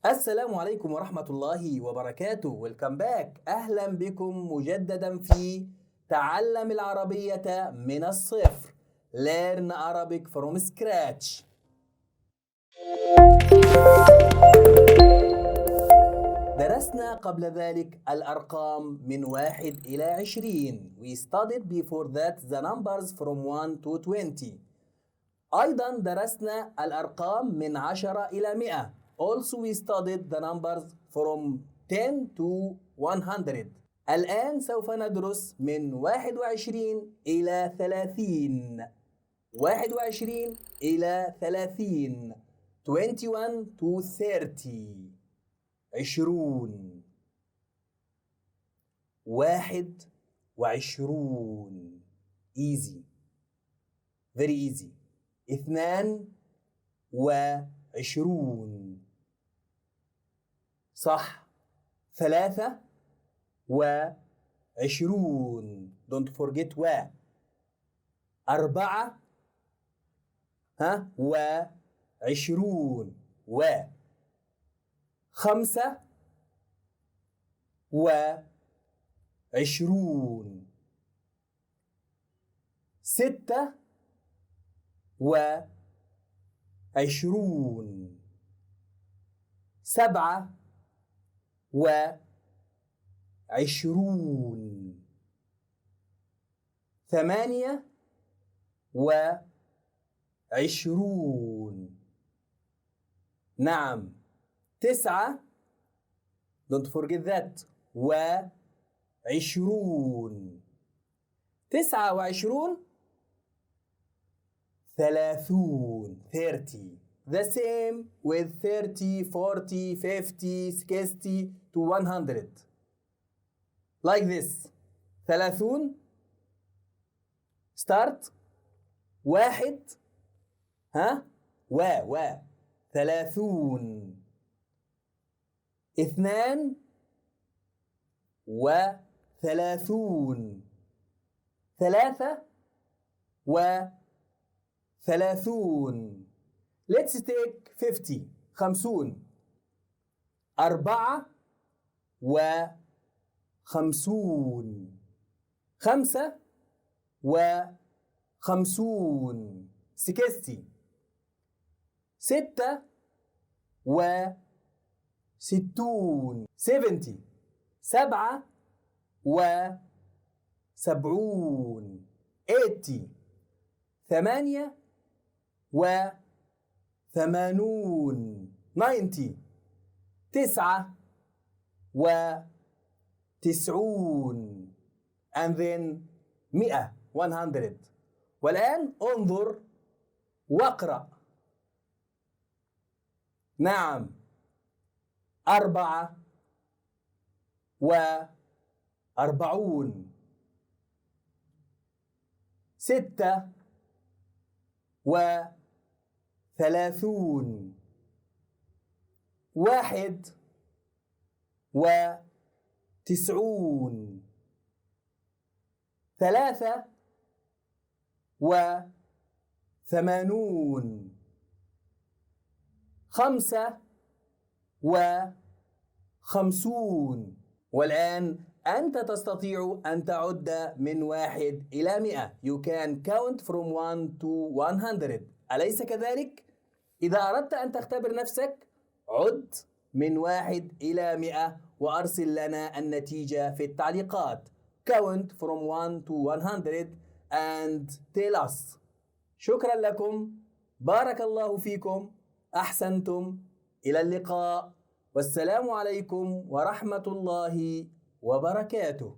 السلام عليكم ورحمة الله وبركاته. ويلكم باك. أهلا بكم مجددا في تعلم العربية من الصفر. Learn Arabic from scratch. درسنا قبل ذلك الأرقام من 1 إلى 20. We studied before that the numbers from 1 to 20. أيضا درسنا الأرقام من 10 إلى 100. Also we studied the numbers from 10 to 100. الآن سوف ندرس من 21 إلى 30. 21 إلى 30. 21 to 30. 20. 21. Easy. Very easy. 22. صح. 23. Don't forget 24. 25. 26. 27. 28. نعم. 9. Don't forget that. 20. 29. 30. The same with 30, 40, 50, 60 to 100. Like this. 30. Start. 1. 30. 2. 30. 3. 30. Let's take 50. 50. 54. 55. 60. 66. 70. 77. 80. 88. 90. 99. and then 100. والآن انظر واقرأ. نعم. 44. 36. 91. 83. 55. والآن أنت تستطيع أن تعد من 1 إلى 100. You can count from 1 to 100. أليس كذلك؟ إذا أردت أن تختبر نفسك عد من 1 إلى 100 وأرسل لنا النتيجة في التعليقات. Count from 1 to 100 and tell us. شكرا لكم. بارك الله فيكم. أحسنتم. إلى اللقاء. والسلام عليكم ورحمة الله وبركاته.